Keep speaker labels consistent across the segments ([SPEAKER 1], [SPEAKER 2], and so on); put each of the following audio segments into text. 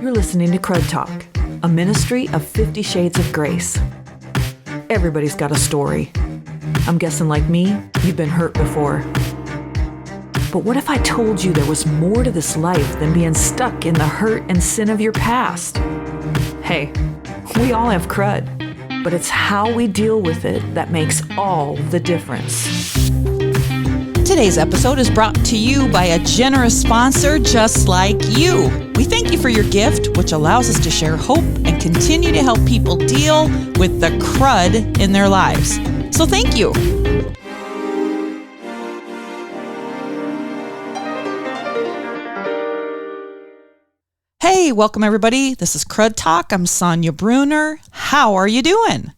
[SPEAKER 1] You're listening to Crud Talk, a ministry of 50 Shades of Grace. Everybody's got a story. I'm guessing like me, you've been hurt before. But what if I told you there was more to this life than being stuck in the hurt and sin of your past? Hey, we all have crud, but it's how we deal with it that makes all the difference.
[SPEAKER 2] Today's episode is brought to you by a generous sponsor just like you. We thank you for your gift, which allows us to share hope and continue to help people deal with the crud in their lives. So thank you. Hey, welcome everybody. This is Crud Talk. I'm Sonia Bruner. How are you doing?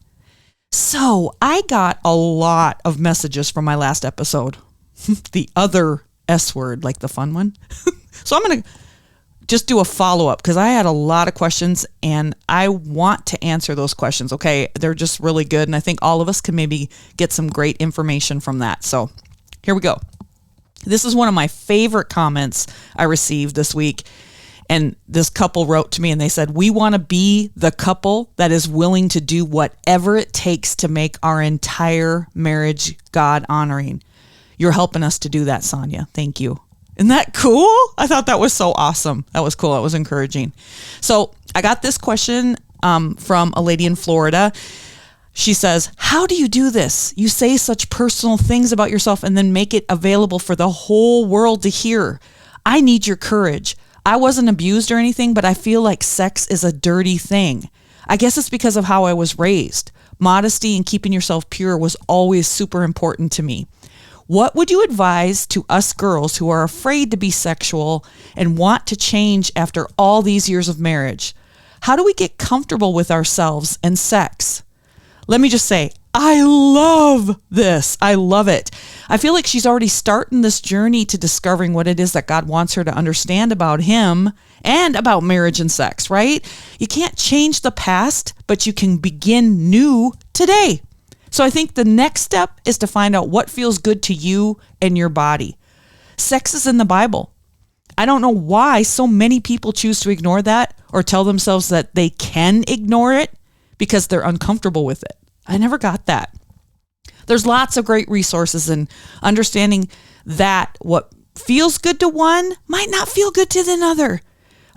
[SPEAKER 2] So I got a lot of messages from my last episode. The other S word, like the fun one. So I'm going to just do a follow-up because I had a lot of questions and I want to answer those questions. Okay, they're just really good. And I think all of us can maybe get some great information from that. So here we go. This is one of my favorite comments I received this week. And this couple wrote to me and they said, we want to be the couple that is willing to do whatever it takes to make our entire marriage God-honoring. You're helping us to do that, Sonia. Thank you. Isn't that cool? I thought that was so awesome. That was cool. That was encouraging. So I got this question from a lady in Florida. She says, how do you do this? You say such personal things about yourself and then make it available for the whole world to hear. I need your courage. I wasn't abused or anything, but I feel like sex is a dirty thing. I guess it's because of how I was raised. Modesty and keeping yourself pure was always super important to me. What would you advise to us girls who are afraid to be sexual and want to change after all these years of marriage? How do we get comfortable with ourselves and sex? Let me just say, I love this. I love it. I feel like she's already starting this journey to discovering what it is that God wants her to understand about him and about marriage and sex, right? You can't change the past, but you can begin new today. So I think the next step is to find out what feels good to you and your body. Sex is in the Bible. I don't know why so many people choose to ignore that or tell themselves that they can ignore it because they're uncomfortable with it. I never got that. There's lots of great resources in understanding that what feels good to one might not feel good to another.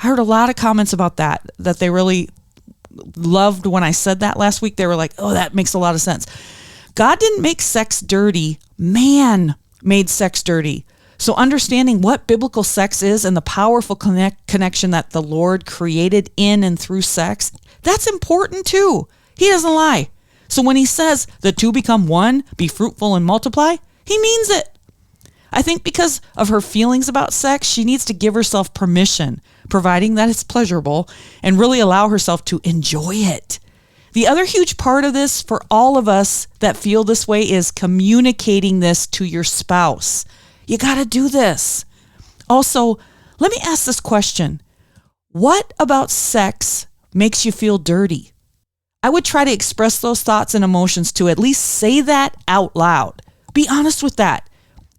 [SPEAKER 2] I heard a lot of comments about that they really loved when I said that last week. They were like, oh, that makes a lot of sense. God didn't make sex dirty. Man made sex dirty. So understanding what biblical sex is and the powerful connection that the Lord created in and through sex, that's important too. He doesn't lie. So when he says the two become one, be fruitful and multiply, he means it. I think because of her feelings about sex, she needs to give herself permission, providing that it's pleasurable, and really allow herself to enjoy it. The other huge part of this for all of us that feel this way is communicating this to your spouse. You got to do this. Also, let me ask this question. What about sex makes you feel dirty? I would try to express those thoughts and emotions to at least say that out loud. Be honest with that.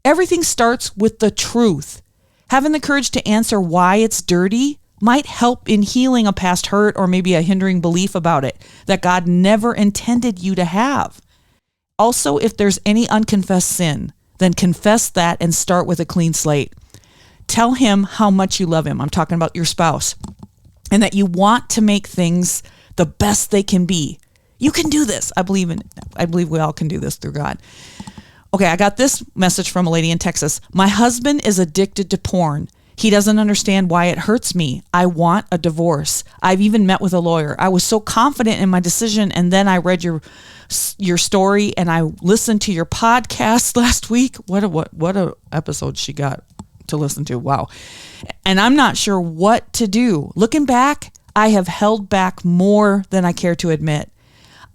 [SPEAKER 2] Everything starts with the truth. Having the courage to answer why it's dirty might help in healing a past hurt or maybe a hindering belief about it that God never intended you to have. Also, if there's any unconfessed sin, then confess that and start with a clean slate. Tell him how much you love him. I'm talking about your spouse. And that you want to make things the best they can be. You can do this. I believe we all can do this through God. Okay, I got this message from a lady in Texas. My husband is addicted to porn. He doesn't understand why it hurts me. I want a divorce. I've even met with a lawyer. I was so confident in my decision, and then I read your story, and I listened to your podcast last week. What a episode she got to listen to. Wow. And I'm not sure what to do. Looking back, I have held back more than I care to admit.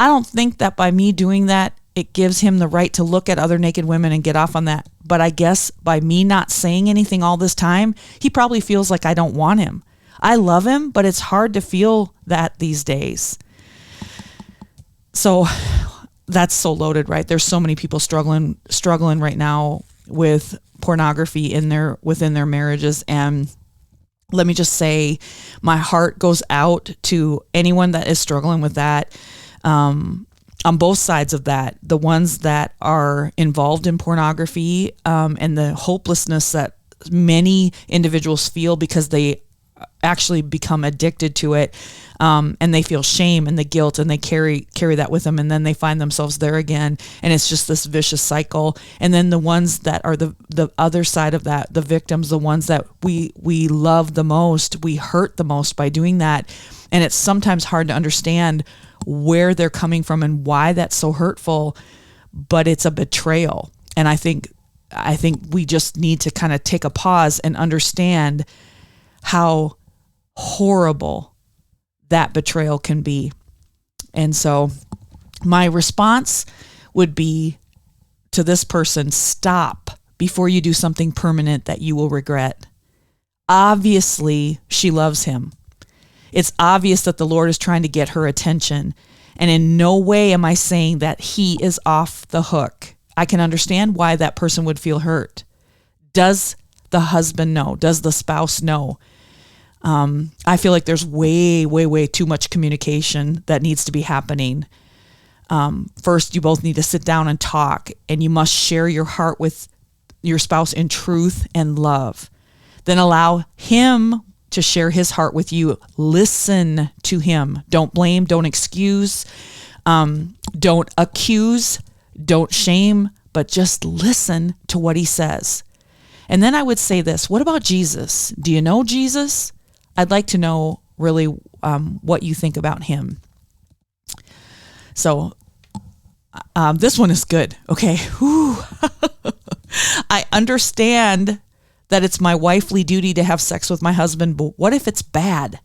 [SPEAKER 2] I don't think that by me doing that, it gives him the right to look at other naked women and get off on that. But I guess by me not saying anything all this time, he probably feels like I don't want him. I love him, but it's hard to feel that these days. So that's so loaded, right? There's so many people struggling right now with pornography within their marriages. And let me just say my heart goes out to anyone that is struggling with that. On both sides of that, the ones that are involved in pornography, and the hopelessness that many individuals feel because they actually become addicted to it, and they feel shame and the guilt, and they carry that with them, and then they find themselves there again, and it's just this vicious cycle. And then the ones that are the other side of that, the victims, the ones that we love the most, we hurt the most by doing that, and it's sometimes hard to understand where they're coming from and why that's so hurtful, but it's a betrayal. And I think we just need to kind of take a pause and understand how horrible that betrayal can be. And so my response would be to this person: stop before you do something permanent that you will regret. Obviously, she loves him. It's obvious that the Lord is trying to get her attention. And in no way am I saying that he is off the hook. I can understand why that person would feel hurt. Does the husband know? Does the spouse know? I feel like there's way, way, way too much communication that needs to be happening. First, you both need to sit down and talk, and you must share your heart with your spouse in truth and love. Then allow him to share his heart with you. Listen to him. Don't blame, don't excuse, don't accuse, don't shame, but just listen to what he says. And then I would say this: what about Jesus? Do you know Jesus? I'd like to know really what you think about him. So this one is good. Okay. Whew. I understand that it's my wifely duty to have sex with my husband, but what if it's bad?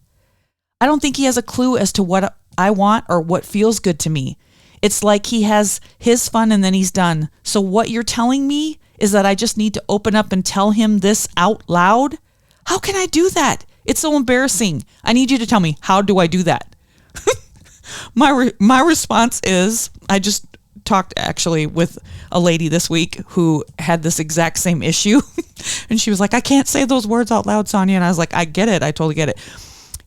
[SPEAKER 2] I don't think he has a clue as to what I want or what feels good to me. It's like he has his fun and then he's done. So what you're telling me is that I just need to open up and tell him this out loud? How can I do that? It's so embarrassing. I need you to tell me, how do I do that? My response is, I just talked actually with a lady this week who had this exact same issue. And she was like, I can't say those words out loud, Sonia. And I was like, I get it. I totally get it.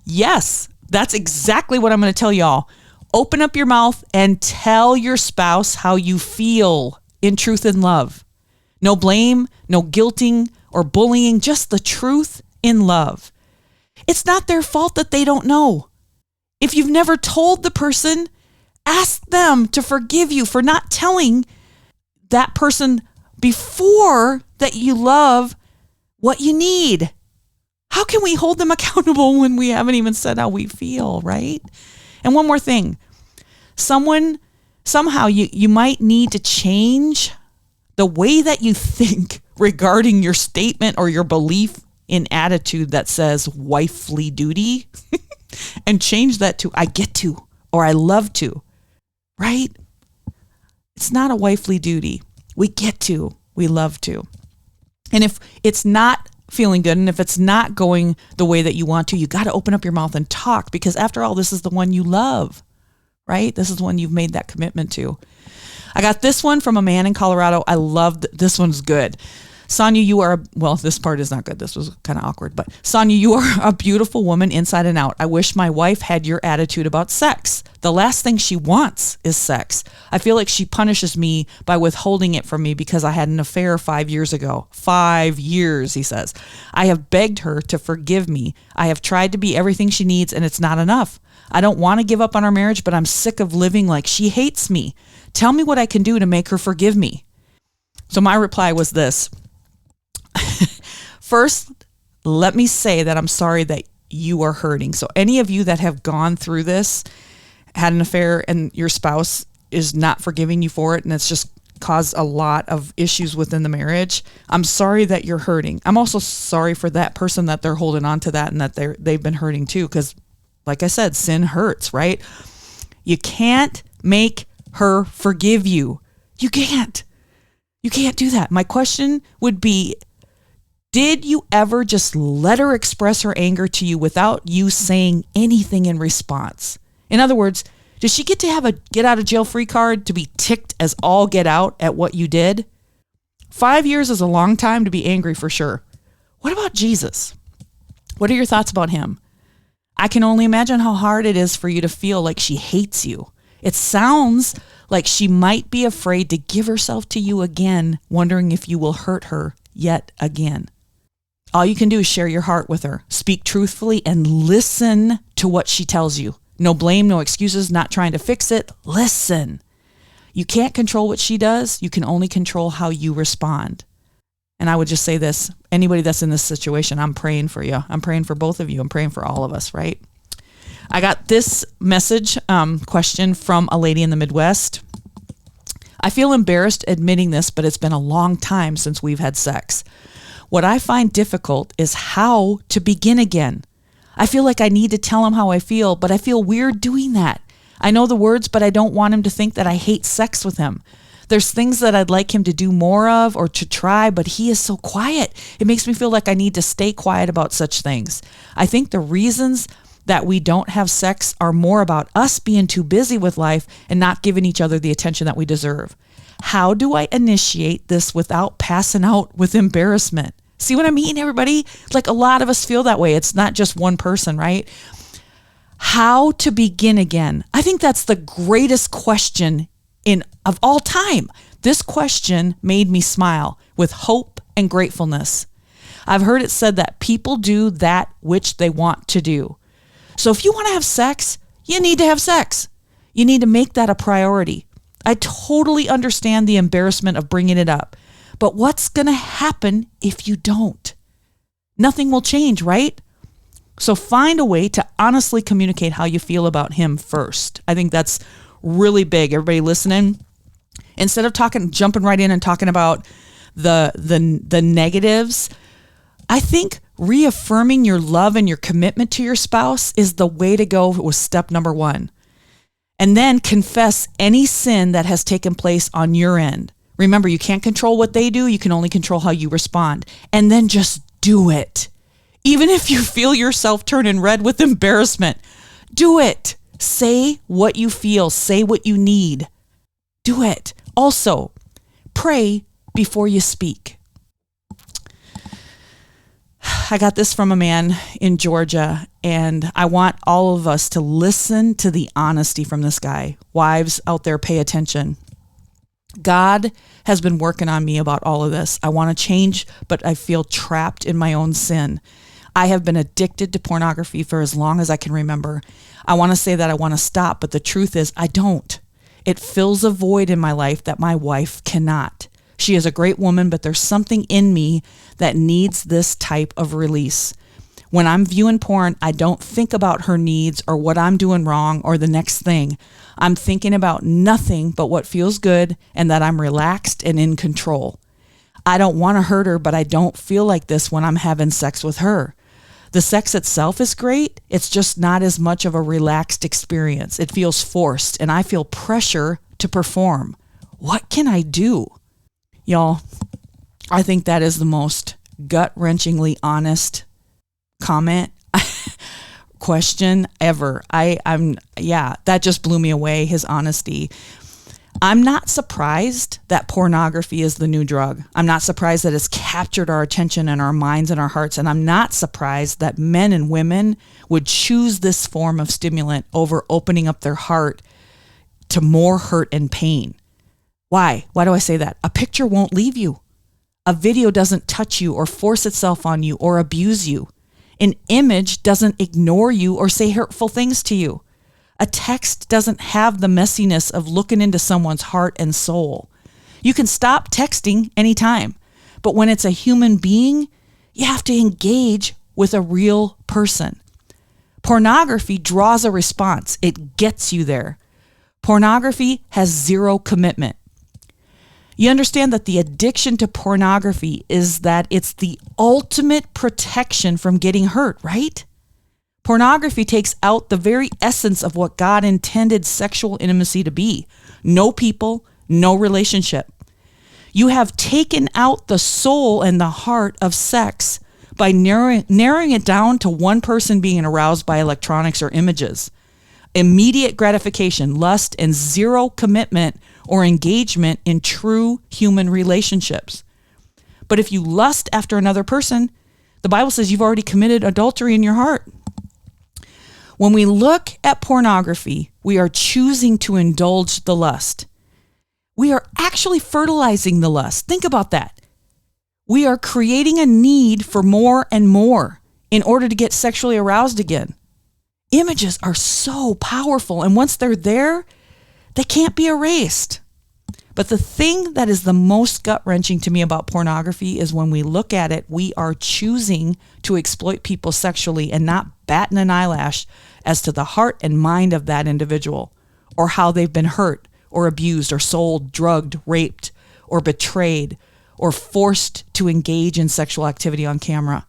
[SPEAKER 2] Yes, that's exactly what I'm going to tell y'all. Open up your mouth and tell your spouse how you feel in truth and love. No blame, no guilting or bullying, just the truth in love. It's not their fault that they don't know. If you've never told the person, ask them to forgive you for not telling that person before that you love what you need. How can we hold them accountable when we haven't even said how we feel, right? And one more thing. Somehow you might need to change the way that you think regarding your statement or your belief in attitude that says wifely duty and change that to I get to or I love to, right? It's not a wifely duty. We get to, we love to. And if it's not feeling good and if it's not going the way that you want to, you got to open up your mouth and talk, because after all, this is the one you love, right? This is the one you've made that commitment to. I got this one from a man in Colorado. I love this one's good. Sonia, this part is not good. This was kind of awkward, but Sonia, you are a beautiful woman inside and out. I wish my wife had your attitude about sex. The last thing she wants is sex. I feel like she punishes me by withholding it from me because I had an affair 5 years ago. 5 years, he says. I have begged her to forgive me. I have tried to be everything she needs, and it's not enough. I don't want to give up on our marriage, but I'm sick of living like she hates me. Tell me what I can do to make her forgive me. So my reply was this. First, let me say that I'm sorry that you are hurting. So any of you that have gone through this, had an affair, and your spouse is not forgiving you for it, and it's just caused a lot of issues within the marriage, I'm sorry that you're hurting. I'm also sorry for that person that they're holding on to that and that they've been hurting too, because like I said, sin hurts, right? You can't make her forgive you. You can't. You can't do that. My question would be, did you ever just let her express her anger to you without you saying anything in response? In other words, does she get to have a get out of jail free card to be ticked as all get out at what you did? 5 years is a long time to be angry for sure. What about Jesus? What are your thoughts about him? I can only imagine how hard it is for you to feel like she hates you. It sounds like she might be afraid to give herself to you again, wondering if you will hurt her yet again. All you can do is share your heart with her. Speak truthfully and listen to what she tells you. No blame, no excuses, not trying to fix it. Listen. You can't control what she does. You can only control how you respond. And I would just say this, anybody that's in this situation, I'm praying for you. I'm praying for both of you. I'm praying for all of us, right? I got this message question from a lady in the Midwest. I feel embarrassed admitting this, but it's been a long time since we've had sex. What I find difficult is how to begin again. I feel like I need to tell him how I feel, but I feel weird doing that. I know the words, but I don't want him to think that I hate sex with him. There's things that I'd like him to do more of or to try, but he is so quiet. It makes me feel like I need to stay quiet about such things. I think the reasons that we don't have sex are more about us being too busy with life and not giving each other the attention that we deserve. How do I initiate this without passing out with embarrassment? See what I mean, everybody? Like a lot of us feel that way. It's not just one person, right? How to begin again. I think that's the greatest question of all time. This question made me smile with hope and gratefulness. I've heard it said that people do that which they want to do. So if you want to have sex, you need to have sex. You need to make that a priority. I totally understand the embarrassment of bringing it up. But what's going to happen if you don't? Nothing will change, right? So find a way to honestly communicate how you feel about him first. I think that's really big. Everybody listening, instead of jumping right in and talking about the negatives, I think reaffirming your love and your commitment to your spouse is the way to go with step number 1. And then confess any sin that has taken place on your end. Remember, you can't control what they do. You can only control how you respond. And then just do it. Even if you feel yourself turning red with embarrassment, do it. Say what you feel. Say what you need. Do it. Also, pray before you speak. I got this from a man in Georgia, and I want all of us to listen to the honesty from this guy. Wives out there, pay attention. God has been working on me about all of this. I want to change, but I feel trapped in my own sin. I have been addicted to pornography for as long as I can remember. I want to say that I want to stop, but the truth is I don't. It fills a void in my life that my wife cannot. She is a great woman, but there's something in me that needs this type of release. When I'm viewing porn, I don't think about her needs or what I'm doing wrong or the next thing. I'm thinking about nothing but what feels good and that I'm relaxed and in control. I don't want to hurt her, but I don't feel like this when I'm having sex with her. The sex itself is great. It's just not as much of a relaxed experience. It feels forced, and I feel pressure to perform. What can I do? Y'all, I think that is the most gut-wrenchingly honest comment question ever. That just blew me away, his honesty. I'm not surprised that pornography is the new drug. I'm not surprised that it's captured our attention and our minds and our hearts. And I'm not surprised that men and women would choose this form of stimulant over opening up their heart to more hurt and pain. Why? Why do I say that? A picture won't leave you. A video doesn't touch you or force itself on you or abuse you. An image doesn't ignore you or say hurtful things to you. A text doesn't have the messiness of looking into someone's heart and soul. You can stop texting anytime, but when it's a human being, you have to engage with a real person. Pornography draws a response. It gets you there. Pornography has zero commitment. You understand that the addiction to pornography is that it's the ultimate protection from getting hurt, right? Pornography takes out the very essence of what God intended sexual intimacy to be. No people, no relationship. You have taken out the soul and the heart of sex by narrowing it down to one person being aroused by electronics or images. Immediate gratification, lust, and zero commitment or engagement in true human relationships. But if you lust after another person, The Bible says you've already committed adultery in your heart. When we look at pornography, we are choosing to indulge the lust. We are actually fertilizing the lust. Think about that. We are creating a need for more and more in order to get sexually aroused again. Images are so powerful, and once they're there, they can't be erased. But the thing that is the most gut-wrenching to me about pornography is when we look at it, we are choosing to exploit people sexually and not batting an eyelash as to the heart and mind of that individual, or how they've been hurt or abused or sold, drugged, raped, or betrayed, or forced to engage in sexual activity on camera.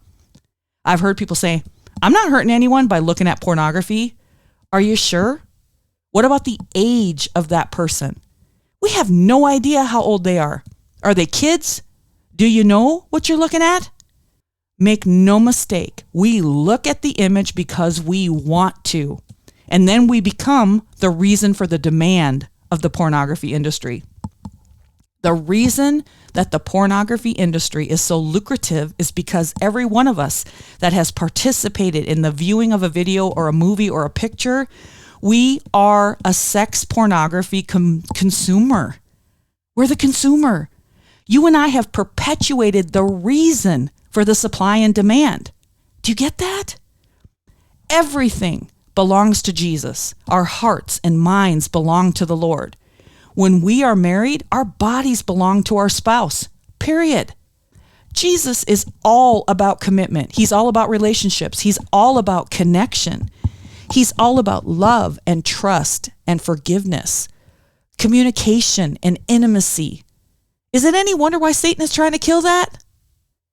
[SPEAKER 2] I've heard people say, I'm not hurting anyone by looking at pornography. Are you sure? What about the age of that person? We have no idea how old they are. Are they kids? Do you know what you're looking at? Make no mistake. We look at the image because we want to. And then we become the reason for the demand of the pornography industry. The reason that the pornography industry is so lucrative is because every one of us that has participated in the viewing of a video or a movie or a picture, we are a sex pornography consumer. We're the consumer. You and I have perpetuated the reason for the supply and demand. Do you get that? Everything belongs to Jesus. Our hearts and minds belong to the Lord. When we are married, our bodies belong to our spouse, period. Jesus is all about commitment. He's all about relationships. He's all about connection. He's all about love and trust and forgiveness, communication and intimacy. Is it any wonder why Satan is trying to kill that?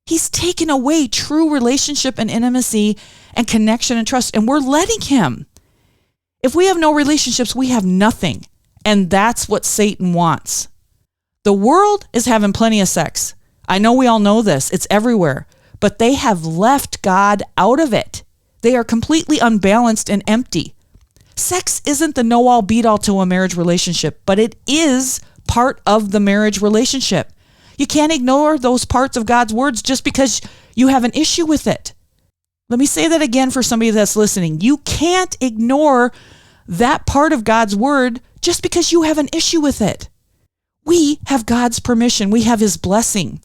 [SPEAKER 2] He's taken away true relationship and intimacy and connection and trust, and we're letting him. If we have no relationships, we have nothing. And that's what Satan wants. The world is having plenty of sex. I know we all know this. It's everywhere. But they have left God out of it. They are completely unbalanced and empty. Sex isn't the know-all, beat-all to a marriage relationship, but it is part of the marriage relationship. You can't ignore those parts of God's words just because you have an issue with it. Let me say that again for somebody that's listening. You can't ignore that part of God's word just because you have an issue with it. We have God's permission. We have his blessing.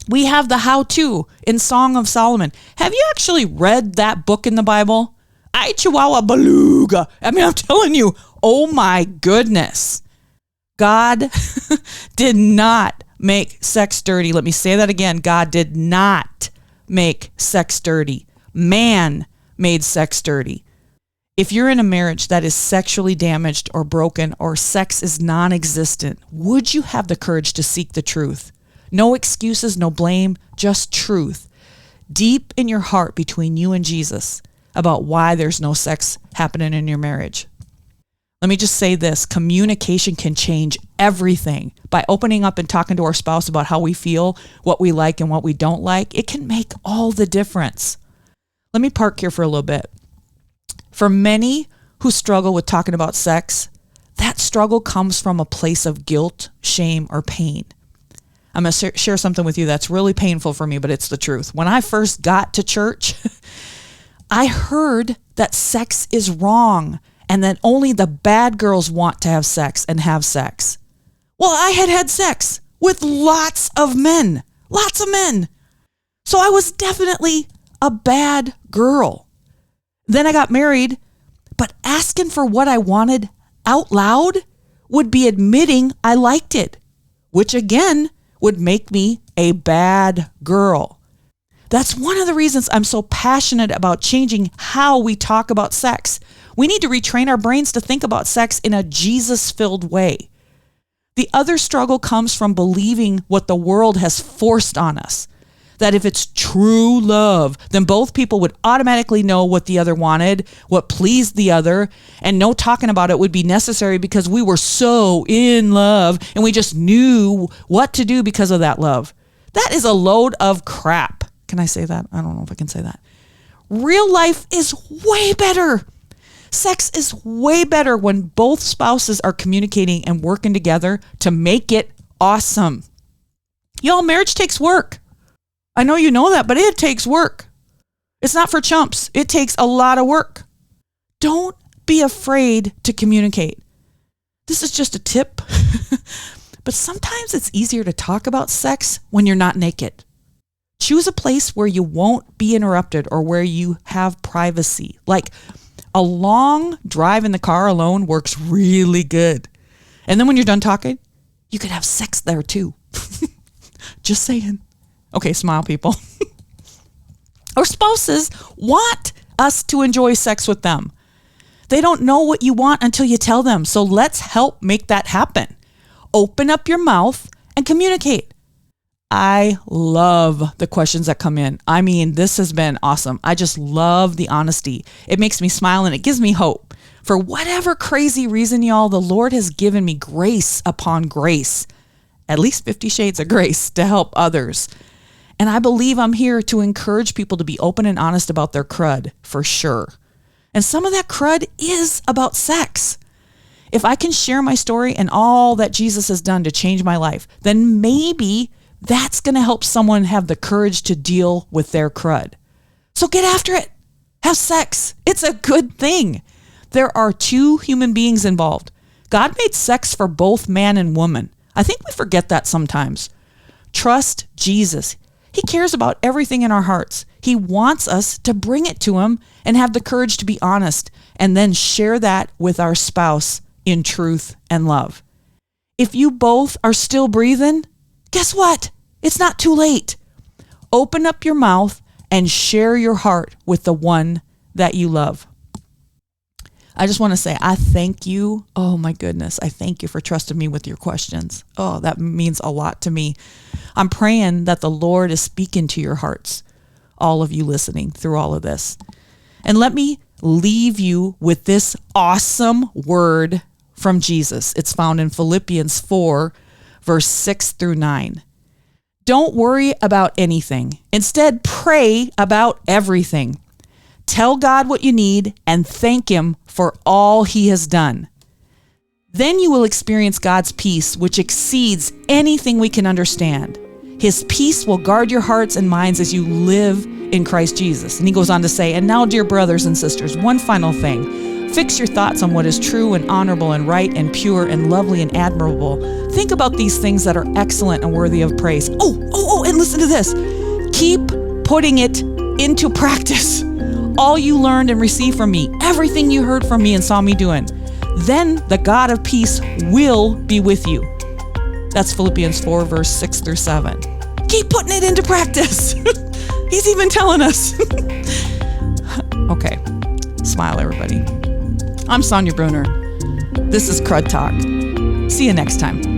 [SPEAKER 2] We have the how-to in Song of Solomon. Have you actually read that book in the Bible? Ay, Chihuahua Beluga. I mean, I'm telling you, oh my goodness. God did not make sex dirty. Let me say that again. God did not make sex dirty. Man made sex dirty. If you're in a marriage that is sexually damaged or broken or sex is non-existent, would you have the courage to seek the truth? No excuses, no blame, just truth. Deep in your heart between you and Jesus about why there's no sex happening in your marriage. Let me just say this. Communication can change everything. By opening up and talking to our spouse about how we feel, what we like and what we don't like, it can make all the difference. Let me park here for a little bit. For many who struggle with talking about sex, that struggle comes from a place of guilt, shame, or pain. I'm going to share something with you that's really painful for me, but it's the truth. When I first got to church, I heard that sex is wrong and that only the bad girls want to have sex and have sex. Well, I had had sex with lots of men. So I was definitely a bad girl. Then I got married, but asking for what I wanted out loud would be admitting I liked it, which again would make me a bad girl. That's one of the reasons I'm so passionate about changing how we talk about sex. We need to retrain our brains to think about sex in a Jesus-filled way. The other struggle comes from believing what the world has forced on us. That if it's true love, then both people would automatically know what the other wanted, what pleased the other, and no talking about it would be necessary because we were so in love and we just knew what to do because of that love. That is a load of crap. Can I say that? I don't know if I can say that. Real life is way better. Sex is way better when both spouses are communicating and working together to make it awesome. Y'all, marriage takes work. I know you know that, but it takes work. It's not for chumps. It takes a lot of work. Don't be afraid to communicate. This is just a tip, but sometimes it's easier to talk about sex when you're not naked. Choose a place where you won't be interrupted or where you have privacy. Like a long drive in the car alone works really good. And then when you're done talking, you could have sex there too. Just saying. Okay, smile, people. Our spouses want us to enjoy sex with them. They don't know what you want until you tell them. So let's help make that happen. Open up your mouth and communicate. I love the questions that come in. I mean, this has been awesome. I just love the honesty. It makes me smile and it gives me hope. For whatever crazy reason, y'all, the Lord has given me grace upon grace, at least 50 shades of grace to help others. And I believe I'm here to encourage people to be open and honest about their crud, for sure. And some of that crud is about sex. If I can share my story and all that Jesus has done to change my life, then maybe that's going to help someone have the courage to deal with their crud. So get after it. Have sex. It's a good thing. There are two human beings involved. God made sex for both man and woman. I think we forget that sometimes. Trust Jesus. He cares about everything in our hearts. He wants us to bring it to him and have the courage to be honest and then share that with our spouse in truth and love. If you both are still breathing, guess what? It's not too late. Open up your mouth and share your heart with the one that you love. I just want to say, I thank you. Oh my goodness. I thank you for trusting me with your questions. Oh, that means a lot to me. I'm praying that the Lord is speaking to your hearts, all of you listening through all of this. And let me leave you with this awesome word from Jesus. It's found in Philippians 4, verse 6 through 9. Don't worry about anything. Instead, pray about everything. Tell God what you need and thank him for all he has done. Then you will experience God's peace, which exceeds anything we can understand. His peace will guard your hearts and minds as you live in Christ Jesus. And he goes on to say, and now, dear brothers and sisters, one final thing. Fix your thoughts on what is true and honorable and right and pure and lovely and admirable. Think about these things that are excellent and worthy of praise. Oh, and listen to this. Keep putting it into practice. All you learned and received from me, everything you heard from me and saw me doing, then the God of peace will be with you. That's Philippians 4, verse 6 through 7. Keep putting it into practice. He's even telling us. Okay. Smile, everybody. I'm Sonia Bruner. This is Crud Talk. See you next time.